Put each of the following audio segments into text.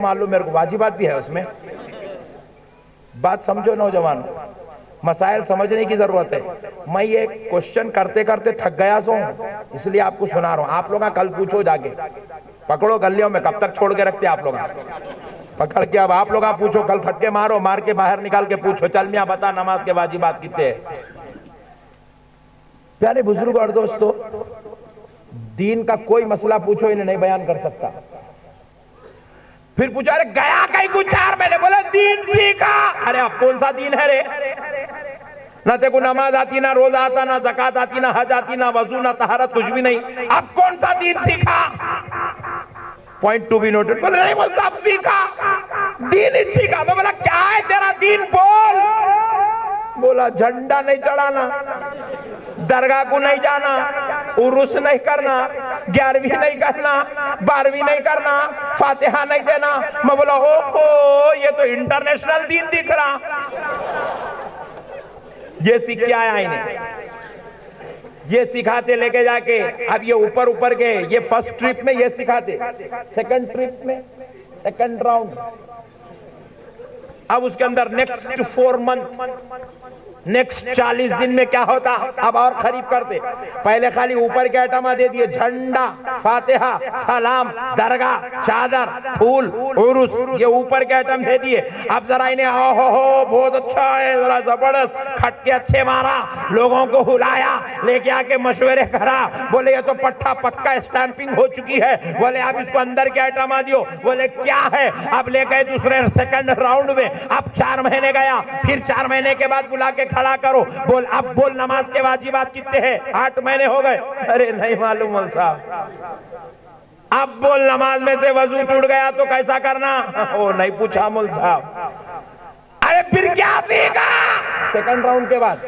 मालूम मेरे को, वाजिबात भी है उसमें। बात समझो नौजवान, मसाइल समझने की जरूरत है। मैं ये क्वेश्चन करते करते थक गया सो, इसलिए आपको सुना रहा हूं। आप लोग कल पूछो जाके, पकड़ो गलियों में, कब तक छोड़ के रखते आप लोग, पकड़ के अब आप लोग पूछो, कल फटके मारो, मार के बाहर निकाल के पूछो, चल मियां बता नमाज के वाजिबात कितने हैं। प्यारे बुजुर्ग और दोस्तों, दीन का कोई मसला पूछो, इन्हें नहीं बयान कर सकता। फिर पूछा, अरे गया कहीं कुछ 4 महीने, बोले दीन सीखा। अरे अब कौन सा दीन है रे? ना तेरे को नमाज आती, ना रोजा आता, ना ज़कात आती, ना हज आती, ना वजू, ना तहारत, कुछ भी नहीं। अब कौन सा दीन सीखा? Point to be noted. बोले नहीं, बोल साहब सीखा, दीन ही सीखा। मैं बोला क्या है तेरा दीन, बोल। बोला झंडा नहीं चढ़ाना, दरगाह को नहीं जाना, उर्स नहीं करना, 11वीं नहीं करना, 12वीं नहीं करना, फातिहा नहीं देना। मैं बोला ओहो, ये तो इंटरनेशनल दीन दिख रहा। ये सीख के आया इन्हें, ये सिखाते लेके जाके। अब ये ऊपर ऊपर के, ये फर्स्ट ट्रिप में ये सिखाते, सेकंड ट्रिप में, सेकंड राउंड, अब उसके अंदर नेक्स्ट 4 मंथ, नेक्स्ट 40 दिन में क्या होता, अब और खरीफ करते। पहले खाली ऊपर के आइटम दे दिए, झंडा, फातिहा, सलाम, दरगाह, चादर, फूल, उरुस, ये ऊपर के आइटम दे दिए। अब जरा इन्हें हो बहुत अच्छा है, जरा जबरदस्त खटके अच्छे मारा, लोगों को हुलाया, लेके आके मशवरे करा। बोले ये तो पट्टा पक्का स्टैंपिंग हो चुकी है। बोले आप इसको अंदर के आइटम दियो। बोले क्या है? अब ले गए दूसरे सेकंड राउंड में। अब 4 महीने गया, फिर 4 महीने के बाद बुला के खड़ा करो, बोल अब बोल नमाज के वाजिबात कितने हैं? 8 महीने हो गए। अरे नहीं मालूम मौलवी साहब। अब बोल नमाज में से वजू टूट गया तो कैसा करना? ओ नहीं पूछा मौलवी साहब। अरे फिर क्या सीखा सेकंड राउंड के बाद?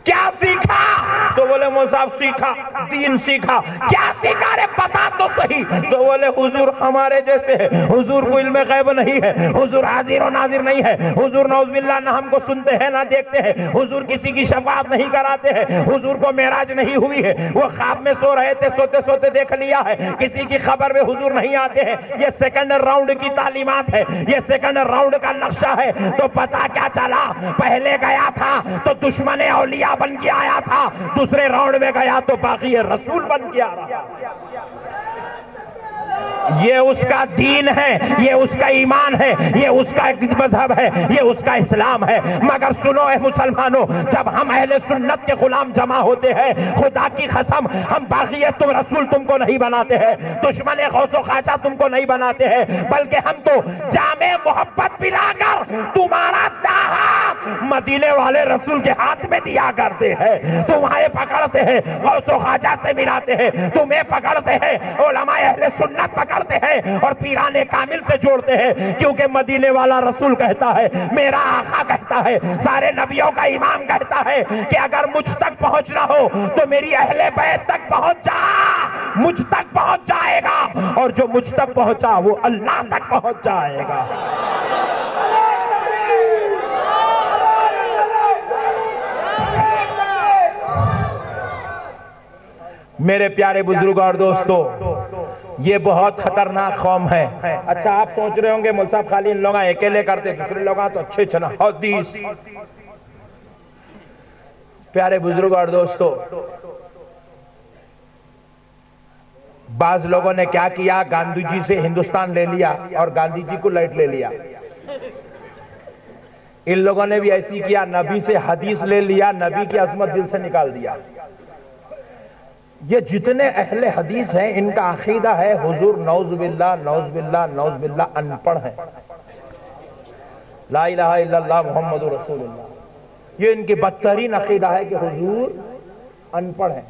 क्या सीखा? तो बोले मौलवी साहब सीखा, दीन सीखा। क्या सीखा रे, बता तो सही। तो बोले हुजूर हमारे जैसे है, हुजूर को इल्म गैब नहीं है, हुजूर हाजिर और नाजिर नहीं है, हुजूर नौजुबिल्लाह ना हमको सुनते हैं ना देखते हैं, हुजूर किसी की शफाअत नहीं कराते हैं, हुजूर को मेराज नहीं हुई है, वो ख्वाब में सो रहे थे, सोते सोते देख लिया है, किसी की खबर में हुजूर नहीं आते हैं। ये सेकंड राउंड की तालीमात है, ये सेकंड राउंड का नक्शा है। तो पता क्या चला, पहले गया था तो दुश्मन औलिया बन के आया था, दूसरे राउंड में गया तो बाकी रसूल बन के आ रहा। ये उसका दीन है, ये उसका ईमान है, ये उसका मजहब है, ये उसका इस्लाम है। मगर सुनो ए मुसलमानों, जब हम अहले सुन्नत के गुलाम जमा होते हैं, खुदा की कसम हम बाकी तुम रसूल तुमको नहीं बनाते हैं, दुश्मन गौसो खाचा तुमको नहीं बनाते हैं, बल्कि हम तो जामे मोहब्बत पिलाकर तुम्हारा दाहा मदीने वाले रसूल के हाथ में दिया करते हैं। तुम्हें पकड़ते हैं, गौसो खाचा से मिलाते हैं, तुम्हें पकड़ते हैं, उलमाए अहले सुन्नत पकड़ते हैं और पीराने कामिल से जोड़ते हैं। क्योंकि मदीने वाला रसूल कहता है, मेरा आका कहता है, सारे नबियों का इमाम कहता है कि अगर मुझ तक पहुंचना हो तो मेरी अहले बैत तक पहुंच जा, मुझ तक पहुंच जाएगा, और जो मुझ तक पहुंचा वो अल्लाह तक पहुंच जाएगा। मेरे प्यारे बुजुर्ग और दोस्तों, ये बहुत खतरनाक कौम है। अच्छा आप सोच रहे होंगे मौलवी साहब खाली इन लोग अकेले करते, दूसरे लोग तो अच्छे अच्छे ना हदीस। प्यारे बुजुर्ग और दोस्तों, बाज लोगों ने क्या किया, गांधी जी से हिंदुस्तान ले लिया और गांधी जी को लैट ले लिया। इन लोगों ने भी ऐसी किया, नबी से हदीस ले लिया, नबी की अजमत दिल से निकाल दिया। ये जितने अहले हदीस हैं, इनका अकीदा है हुजूर नौजुबिल्लाह नौजुबिल्लाह नौजुबिल्लाह अनपढ़ है, ला इलाहा इल्लल्लाह मुहम्मदुर रसूलुल्लाह। ये इनकी बदतरीन अकीदा है कि हुजूर अनपढ़ है।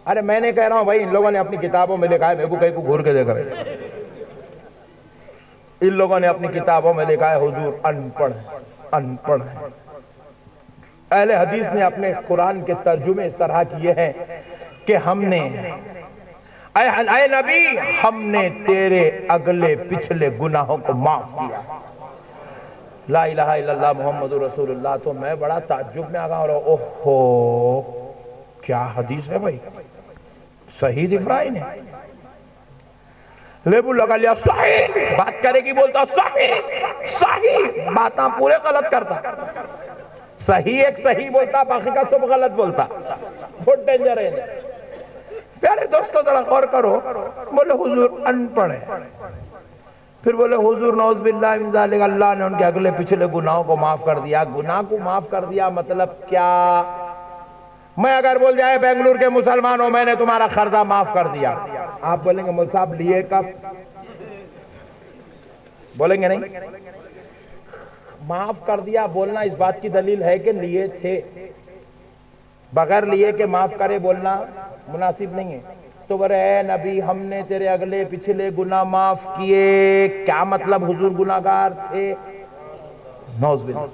अरे मैंने कह रहा हूं भाई, इन लोगों ने अपनी किताबों में लिखा है, मेरे को कहीं को घूर के देखा है, इन लोगों ने अपनी किताबों में लिखा है हुजूर अनपढ़ है, अनपढ़ है। अहले हदीस ने अपने कुरान के तर्जुमे इस तरह किए हैं कि हमने, ऐ नबी, हमने तेरे अगले पिछले गुनाहों को माफ किया, ला इलाहा इल्लल्लाह मुहम्मदुर रसूलुल्लाह। तो मैं बड़ा ताज्जुब में आ गया, और ओहो क्या हदीस है भाई, सही दिख रहा है इन्हें। लेबू लगा लिया, सही बात करेगी बोलता सही सही, बात पूरे गलत करता, सही एक सही बोलता, बाकी का सब गलत बोलता। बहुत डेंजर है। प्यारे दोस्तों जरा गौर करो। बोले हुजूर अनपढ़ है, फिर बोले हुजूर नौज़ बिल्लाह मिन ज़ालिक, अल्लाह ने उनके अगले पिछले गुनाहों को माफ कर दिया। गुनाह को माफ कर दिया मतलब क्या? मैं अगर बोल जाए बेंगलुरु के मुसलमानों मैंने तुम्हारा खर्चा माफ कर दिया, आप बोलेंगे मुझ साहब लिए कब? बोलेंगे नहीं? माफ कर दिया बोलना इस बात की दलील है कि लिए थे, बगैर लिए के माफ करे बोलना मुनासिब नहीं है। तो बोले नबी हमने तेरे अगले पिछले गुनाह माफ किए, क्या मतलब हुजूर गुनाहगार थे? नौज़ बिल्लाह।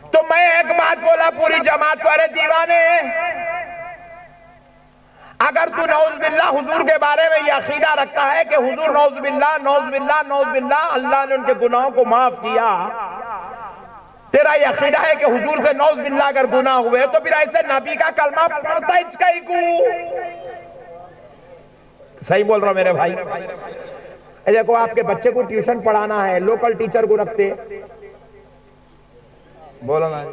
तो मैं एक बात बोला पूरी जमात को, अरे दीवाने, अगर तू नौज़ बिल्लाह हुजूर के बारे में ये अकीदा रखता है कि हुजूर नौज़ बिल्लाह नौज़ बिल्लाह नौज़ बिल्लाह अल्लाह ने उनके गुनाहों को माफ किया, तेरा ये अकीदा है कि हुजूर से नौज़ बिल्लाह अगर गुनाह हुए तो फिर ऐसे नबी का कलमा पढ़ता इसका सही बोल रहा हूं मेरे भाई। देखो आपके बच्चे को ट्यूशन पढ़ाना है, लोकल टीचर को रखते, बोलो ना।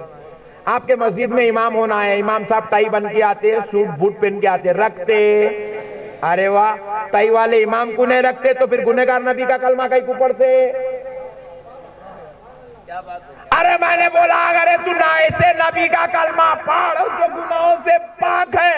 आपके मस्जिद में इमाम होना है, इमाम साहब टाई बन के आते, सूट बूट पहन के आते, रखते। अरे वाह, टाई वाले इमाम को नहीं रखते तो फिर गुनहगार नबी का कलमा कहीं को पढ़ते? अरे मैंने बोला अगर तू ना ऐसे नबी का कलमा पढ़ जो गुनाहों से पाक है,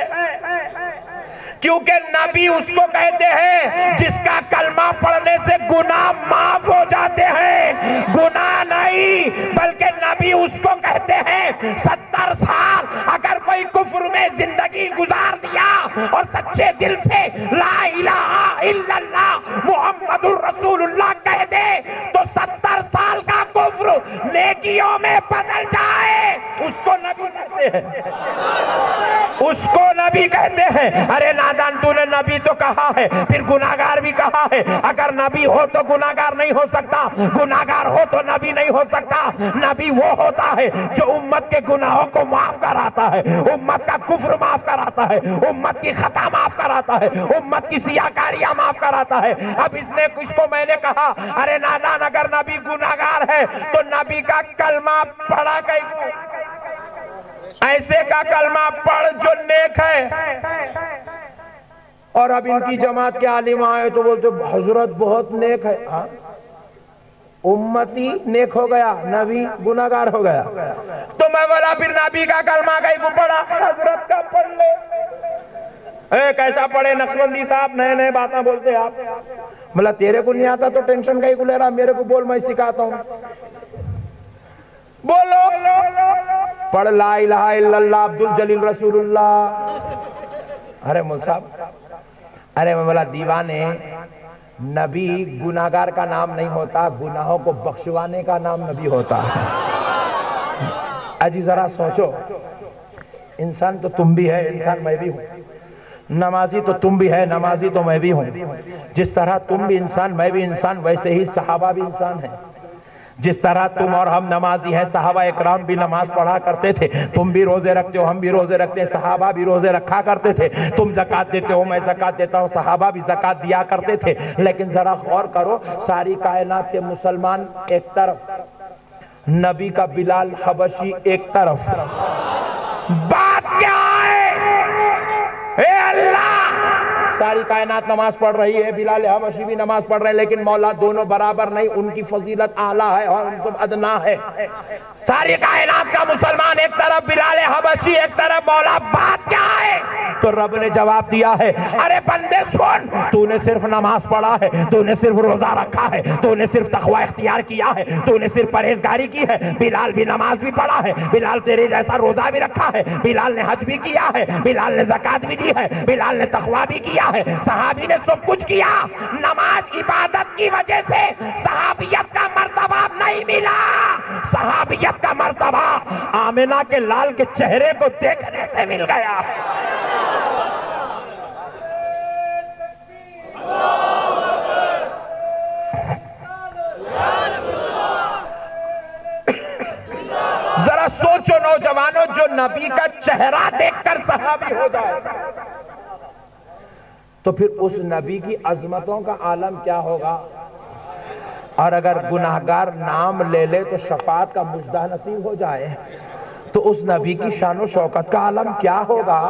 क्योंकि नबी उसको कहते हैं जिसका कलमा पढ़ने से गुनाह माफ हो जाते हैं, गुनाह नहीं बल्कि नबी उसको कहते हैं 70 साल अगर कोई कुफ्र में जिंदगी गुजार दिया और सच्चे दिल से ला इलाहा इल्लल्लाह मुहम्मदुर रसूलुल्लाह कह दे तो 70 साल का कुफ्र नेकियों में बदल जाए, उसको नबी कहते हैं, उसको नबी कहते हैं। अरे नादान, तूने नबी तो कहा है, फिर गुनाहगार भी कहा है। अगर नबी हो तो गुनाहगार नहीं हो सकता, गुनाहगार हो तो नबी नहीं हो सकता। नबी वो होता है जो उम्मत के गुनाहों को माफ कराता है, उम्मत का कुफ्र माफ कराता है, उम्मत की खता माफ कराता है, उम्मत की सियाकारियां माफ कराता है। अब इसने इसको मैंने कहा अरे नादान, अगर नबी गुनाहगार है तो नबी का कलमा पढ़ा कहीं, ऐसे का कलमा पढ़ जो नेक है। और अब इनकी जमात के आलिम आए तो बोलते हजरत बहुत नेक है। हाँ, उम्मती नेक हो गया, नबी गुनाहगार हो गया। तो मैं बोला फिर नबी का कलमा कहीं को पढ़ा, हजरत का पढ़ ले। कैसा पढ़े नक्शबंदी साहब, नए नए बातें बोलते आप। बोला तेरे को नहीं आता तो टेंशन कहीं को ले रहा, मेरे को बोल मैं सिखाता हूँ। बोलो पढ़ ला इलाहा इल्लल्लाह अब्दुल जलील रसूलुल्लाह। अरे मुल साहब, अरे मैं बोला दीवाने, नबी गुनाहगार का नाम नहीं होता, गुनाहों को बख्शवाने का नाम नबी होता है। अजी जरा सोचो, इंसान तो तुम भी है, इंसान मैं भी हूँ, नमाजी तो तुम भी है, नमाजी तो मैं भी हूँ। जिस तरह तुम भी इंसान मैं भी इंसान, वैसे ही सहाबा भी इंसान है। जिस तरह तुम और हम नमाजी हैं, सहाबा इकराम भी नमाज पढ़ा करते थे, तुम भी रोजे रखते हो, हम भी रोजे रखते हैं, सहाबा भी रोजे रखा करते थे। तुम ज़कात देते हो, मैं ज़कात देता हूँ, सहाबा भी ज़कात दिया करते थे। लेकिन जरा गौर करो, सारी कायनात के मुसलमान एक तरफ, नबी का बिलाल हबशी एक तरफ, बात क्या है? अल्लाह, सारी कायनात नमाज पढ़ रही है, बिलाल हबशी भी नमाज पढ़ रहे हैं, लेकिन मौला दोनों बराबर नहीं, उनकी फजीलत आला है और उनको अदना है। सारी कायनात का मुसलमान एक तरफ, बिलाल हबशी एक तरफ, मौला बात क्या है? तो रब ने जवाब दिया है, अरे बंदे सुन, तूने सिर्फ नमाज पढ़ा है, तूने सिर्फ रोजा रखा है, तूने सिर्फ तकवा इख्तियार किया है, तूने सिर्फ परहेजगारी की है। बिलाल भी नमाज भी पढ़ा है, बिलाल तेरे जैसा रोजा भी रखा है, बिलाल ने हज भी किया है, बिलाल ने ज़कात भी दी है, बिलाल ने तकवा भी किया है, सहाबी ने सब कुछ किया। नमाज इबादत की वजह से सहाबियत का मर्तबा नहीं मिला, सहाबियत का मर्तबा आमिना के लाल के चेहरे को देखने से मिल गया। जरा सोचो नौजवानों, जो नबी का चेहरा देखकर सहाबी हो जाए, तो फिर उस नबी की अजमतों का आलम क्या होगा। और अगर गुनाहगार नाम ले ले तो शफाअत का मुजदा नसीब हो जाए तो उस नबी की शान शौकत का आलम क्या होगा।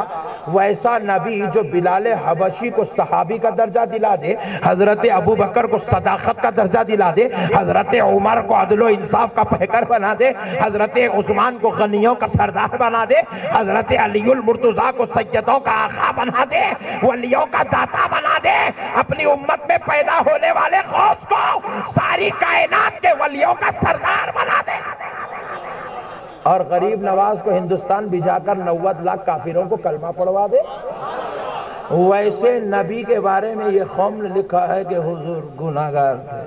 वैसा नबी जो बिलाल हबशी को सहाबी का दर्जा दिला दे, हजरत अबू बकर को सदाकत का दर्जा दिला दे, हजरत उमर को अदलो इंसाफ का पहकर बना दे, हजरत उस्मान को गनियों का सरदार बना दे, हजरत अलीउल मुर्तजा को सैयदों का आका बना दे, वलियों का दाता बना दे, अपनी उम्मत में पैदा होने वाले गौस को सारी कायनात के वलियों का सरदार बना दे, और गरीब नवाज को हिंदुस्तान भिजाकर 90 लाख काफिरों को कलमा पढ़वा दे। वैसे नबी के बारे में ये कौम ने लिखा है कि हुजूर गुनाहगार थे,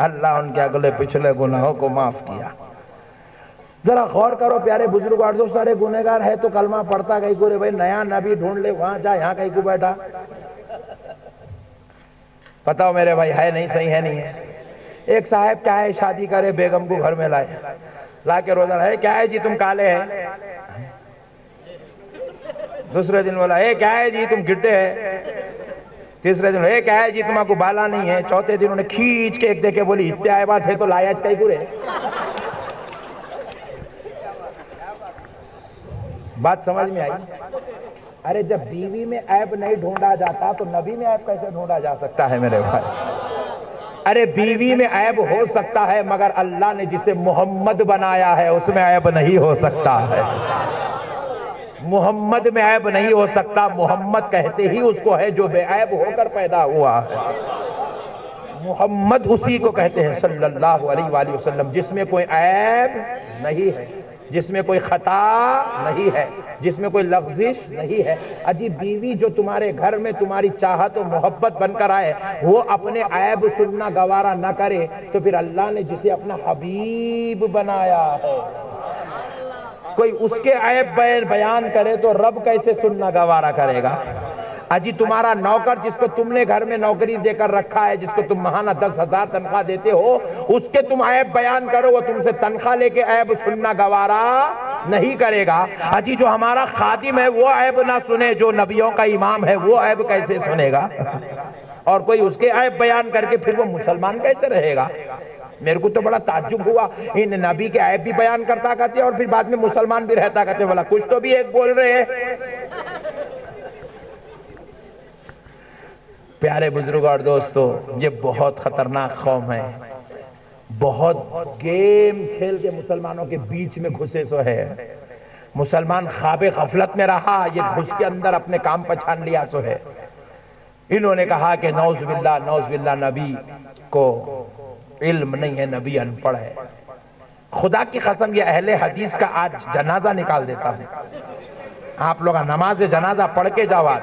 अल्लाह उनके अगले पिछले गुनाहों को माफ किया। जरा गौर करो प्यारे बुजुर्ग, और जो सारे गुनहगार है तो कलमा पढ़ता कहीं को रे भाई, नया नबी ढूंढ ले, वहां जा, यहाँ कहीं को बैठा। बताओ मेरे भाई, है नहीं, सही है नहीं है। एक साहब क्या है, शादी करे, बेगम को घर में लाए, ला के रोजा है, क्या है जी तुम काले हैं। दूसरे दिन बोला, क्या है जी तुम गिड्ढे हैं। तीसरे दिन, क्या है जी तुम्हारा बाला नहीं है। चौथे दिन उन्हें खींच के एक देखे बोली, इत्या बात है तो लाया कई पूरे। बात समझ में आई। अरे जब बीवी में ऐब नहीं ढूंढा जाता तो नबी में ऐब कैसे ढूंढा जा सकता है मेरे भाई। अरे बीवी में ऐब हो सकता है, मगर अल्लाह ने जिसे मोहम्मद बनाया है उसमें ऐब नहीं हो सकता है। मोहम्मद में ऐब नहीं हो सकता। मोहम्मद कहते ही उसको है जो बेऐब होकर पैदा हुआ है। मोहम्मद उसी को कहते हैं सल्लल्लाहु अलैहि वसल्लम, जिसमें कोई ऐब नहीं है, जिसमें कोई खता नहीं है, जिसमें कोई लफ्जिश नहीं है। अजी बीवी जो तुम्हारे घर में तुम्हारी चाहत और मोहब्बत बनकर आए, वो अपने ऐब सुनना गवारा न करे तो फिर अल्लाह ने जिसे अपना हबीब बनाया है, कोई उसके ऐब बयान करे तो रब कैसे सुनना गवारा करेगा। अजी तुम्हारा नौकर जिसको तुमने घर में नौकरी देकर रखा है, जिसको तुम महाना 10,000 तनख्वाह देते हो, उसके तुम ऐब बयान करो, वो तुमसे तनख्वाह लेके ऐब सुनना गवारा नहीं करेगा। अजी जो हमारा खादिम है वो ऐब ना सुने, जो नबियों का इमाम है वो ऐब कैसे सुनेगा। और कोई उसके ऐब बयान करके फिर वो मुसलमान कैसे रहेगा। मेरे को तो बड़ा ताज्जुब हुआ, इन नबी के ऐब भी बयान करता कहते और फिर बाद में मुसलमान भी रहता कहते। बोला कुछ तो भी एक बोल रहे हैं। प्यारे बुजुर्ग और दोस्तों, ये बहुत खतरनाक कौम है। बहुत गेम खेल के मुसलमानों के बीच में घुसे सो है। मुसलमान ख्वाबे गफलत में रहा, ये घुस के अंदर अपने काम पहचान लिया सो है। इन्होंने कहा कि नौज़-बिल्लाह नबी को इल्म नहीं है, नबी अनपढ़ है। खुदा की कसम ये अहले हदीस का आज जनाजा निकाल देता है। आप लोग नमाज जनाजा पढ़ के जाओ आज।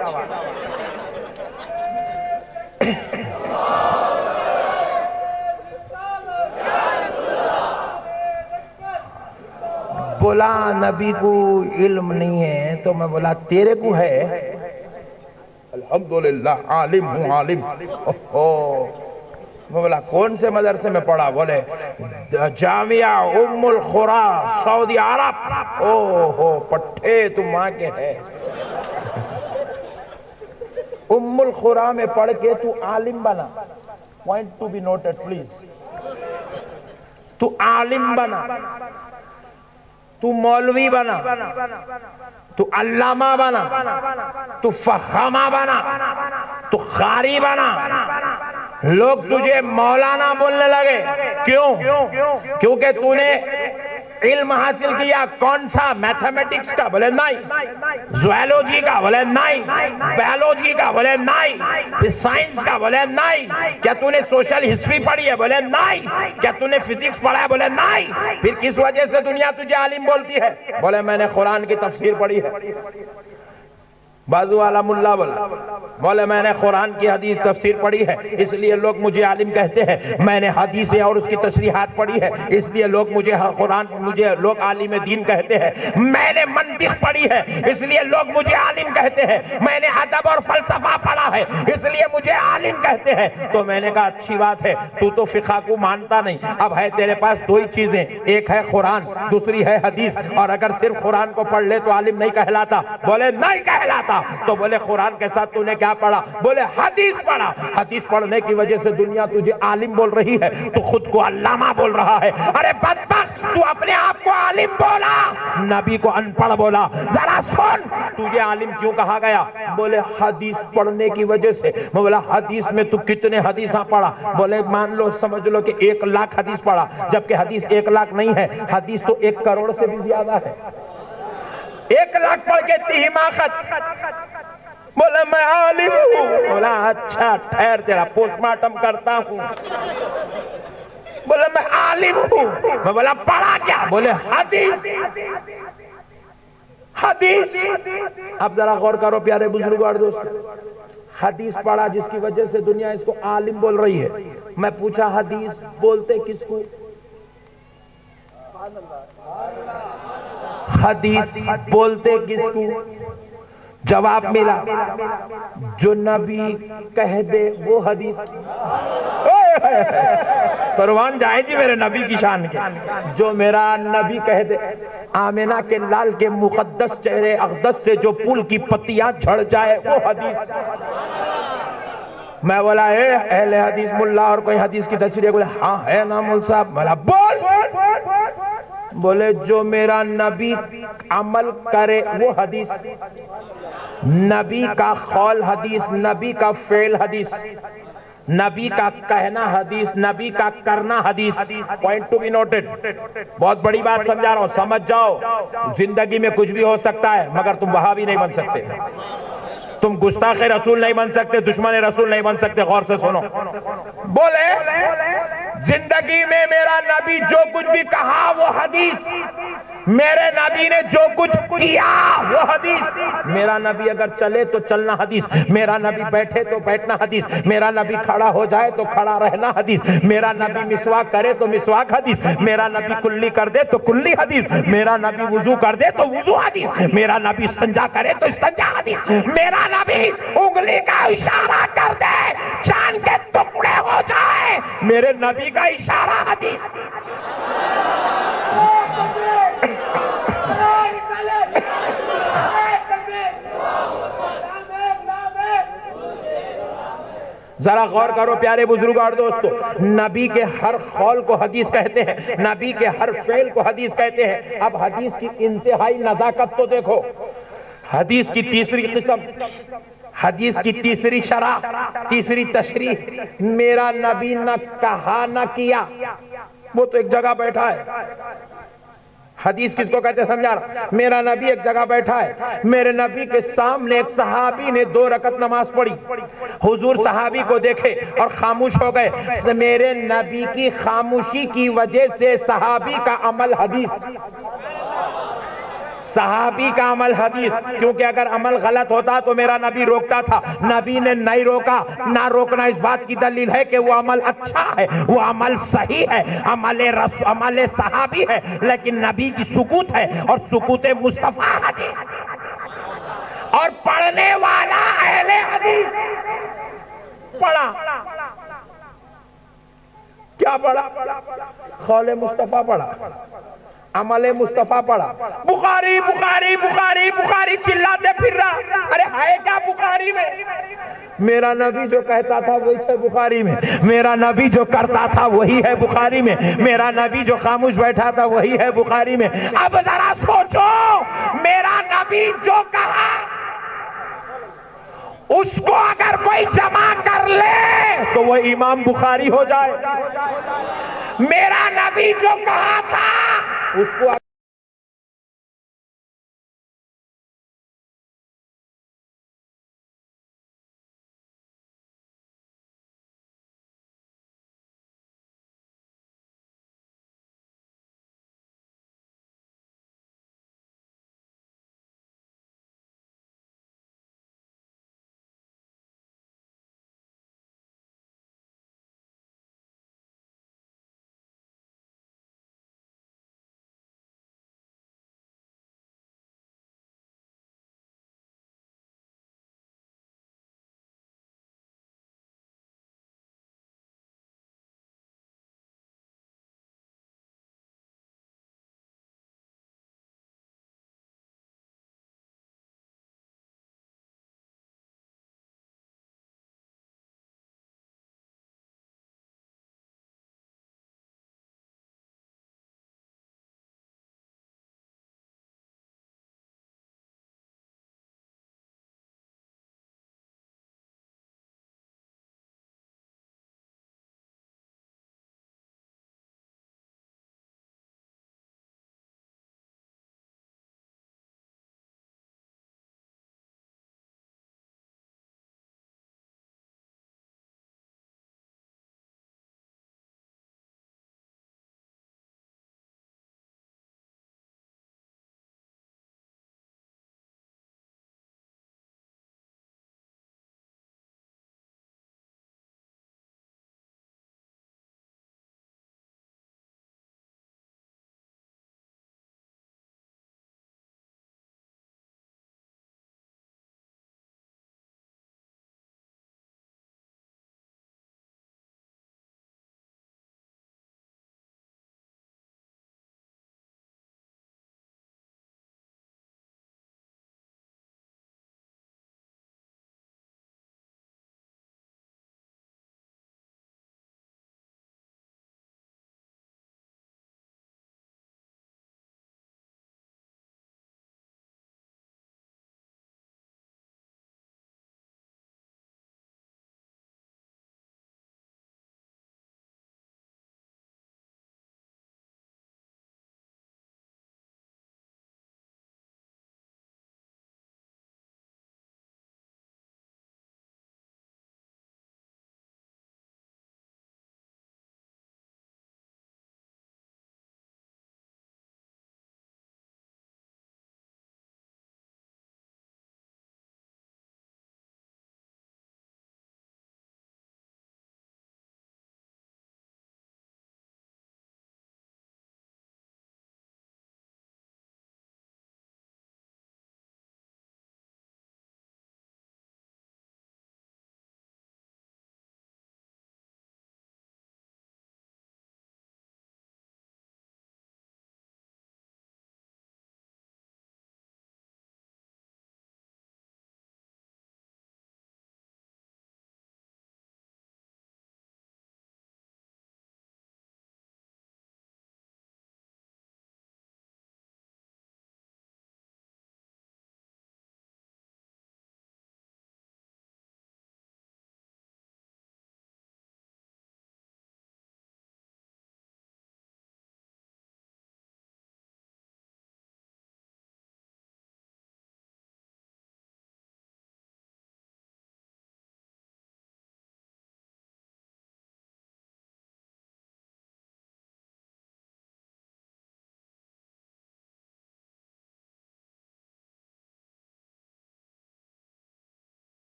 बोला नबी को इल्म नहीं है, तो मैं बोला तेरे को है। अल्हम्दुलिल्लाह आलिम हूँ, आलिम। मैं बोला कौन से मदरसे में पढ़ा। बोले जामिया उम्मुल खुरा सऊदी अरब। ओहो पट्टे तुम वहां के है। उम्मुल खुरा में पढ़ के तू आलिम बना। Point to be noted please. तू आलिम बना, तू मौलवी बना, तू अल्लामा बना, तू फहामा बना, तू खारी बना। लोग तुझे मौलाना बोलने लगे। क्यों? क्योंकि तूने इल्म हासिल किया। कौन सा? मैथमेटिक्स का? बोले नहीं। ज़ूलॉजी का? बोले नहीं। बायोलॉजी का? बोले नहीं। फिर साइंस का? बोले नहीं। क्या तूने सोशल हिस्ट्री पढ़ी है? बोले नहीं। क्या तूने फिजिक्स पढ़ा है? बोले नहीं। फिर किस वजह से दुनिया तुझे आलिम बोलती है? बोले मैंने कुरान की तफसीर पढ़ी है। बाजू वाला मुल्ला बोले मैंने कुरान की हदीस तफसीर पढ़ी है, इसलिए लोग मुझे आलिम कहते हैं। मैंने हदीसें और उसकी तशरीहात पढ़ी है, इसलिए लोग मुझे लोग आलिम दीन कहते हैं। मैंने मंतिक पढ़ी है, इसलिए लोग मुझे आलिम कहते हैं। मैंने अदब और फलसफा पढ़ा है, इसलिए मुझे आलिम कहते हैं। तो मैंने कहा अच्छी बात है, तू तो फिक़ह को मानता नहीं। अब है तेरे पास दो ही चीजें, एक है कुरान, दूसरी है हदीस। और अगर सिर्फ कुरान को पढ़ ले तो आलिम नहीं कहलाता। बोले नहीं कहलाता। था? तो बोले कुरान के साथ तूने क्या पढ़ा? बोले हदीस पढ़ा। हदीस पढ़ने की वजह से दुनिया तुझे आलिम बोल रही है, तू खुद को अल्लामा बोल रहा है। अरे बदबख्त, तू अपने आप को आलिम बोला, नबी को अनपढ़ बोला। जरा सुन, तुझे आलिम क्यों कहा गया? बोले हदीस पढ़ने की वजह से। मैं बोला हदीस में तू कितने हदीसा पढ़ा? बोले मान लो समझ लो कि 1 लाख हदीस पढ़ा, जबकि हदीस 1 लाख नहीं है, हदीस तो 1 करोड़ से भी ज्यादा है। 1 लाख पढ़ के हिमाकत। बोले मैं आलिम हूँ। बोला अच्छा ठहर, तेरा पोस्टमार्टम करता हूँ। बोले मैं आलिम हूँ। मैं बोला पढ़ा क्या? बोले हदीस। हदीस। अब जरा गौर करो प्यारे बुजुर्ग और दोस्तों, हदीस पढ़ा जिसकी वजह से दुनिया इसको आलिम बोल रही है। मैं पूछा हदीस बोलते किसको? हदीस बोलते किसको? जवाब मिला जो नबी कह दे वो हदीस। कुर्बान जाए जी मेरे नबी की शान के। जो मेरा नबी कह दे, आमिना के लाल के मुकद्दस चेहरे अक़दस से जो फूल की पत्तियां झड़ जाए वो हदीस। मैं बोला अहले हदीस मुल्ला और कोई हदीस की तशरीह? बोले हाँ है ना मुल्ला साहब। बोला बोल। बोले जो मेरा नबी अमल करे वो हदीस। नबी का कौल हदीस, नबी का फेल हदीस, नबी का कहना हदीस, नबी का करना हदीस। Point to be noted. बहुत बड़ी बात समझा रहा हूं, समझ जाओ। जिंदगी में कुछ भी हो सकता है, मगर तुम वहाबी नहीं बन सकते, तुम गुस्ताखे रसूल नहीं बन सकते, दुश्मन रसूल नहीं बन सकते। गौर से सुनो। बोले जिंदगी में मेरा नबी जो कुछ भी कहा वो हदीस, मेरे नबी ने जो कुछ किया वो हदीस। मेरा नबी अगर चले तो चलना हदीस, मेरा नबी बैठे तो बैठना हदीस, मेरा नबी खड़ा हो जाए तो खड़ा रहना हदीस, मेरा नबी मिसवाक करे तो मिसवाक हदीस, मेरा नबी कुल्ली कर दे तो कुल्ली हदीस, मेरा नबी वुजू कर दे तो वुजू हदीस, मेरा नबी इस्तंजा करे तो इस्तंजा हदीस, मेरा नबी उंगली का इशारा कर दे चांद के टुकड़े हो जाए, मेरे नबी का इशारा हदीस। जरा गौर करो प्यारे बुजुर्ग और दोस्तों, नबी के हर कौल को हदीस कहते हैं, नबी के हर फेल को हदीस कहते हैं। अब हदीस की इंतहाई नजाकत तो देखो। हदीस की तीसरी किस्म, हदीस की तीसरी शरह, तीसरी तशरीह, मेरा नबी न कहा न किया, वो तो एक जगह बैठा है। हदीस किसको कहते हैं समझा रहा? मेरा नबी एक जगह बैठा है, मेरे नबी के सामने एक सहाबी ने 2 रकत नमाज पढ़ी, हुजूर सहाबी को देखे और खामोश हो गए। मेरे नबी की खामोशी की वजह से सहाबी का अमल हदीस, सहाबी का अमल हदीस। क्योंकि अगर अमल गलत होता तो मेरा नबी रोकता था, नबी ने नहीं रोका। ना रोकना इस बात की दलील है कि वो अमल अच्छा है, वो अमल सही है, अमल सहाबी है, लेकिन नबी की सुकूत है और सुकूत मुस्तफा हदीस। और पढ़ने वाला अहले हदीस पढ़ा, क्या पढ़ा? कौले मुस्तफा पढ़ा, अमले मुस्तफा पढ़ा, बुखारी बुखारी बुखारी बुखारी चिल्लाते फिर रहा। अरे है क्या बुखारी में? मेरा नबी जो कहता था वही है बुखारी में, मेरा नबी जो करता था वही है बुखारी में, मेरा नबी जो खामोश बैठा था वही है बुखारी में। अब जरा सोचो, मेरा नबी जो कहा उसको अगर कोई जमा कर ले तो वो इमाम बुखारी हो जाए। मेरा नबी जो कहा था उसको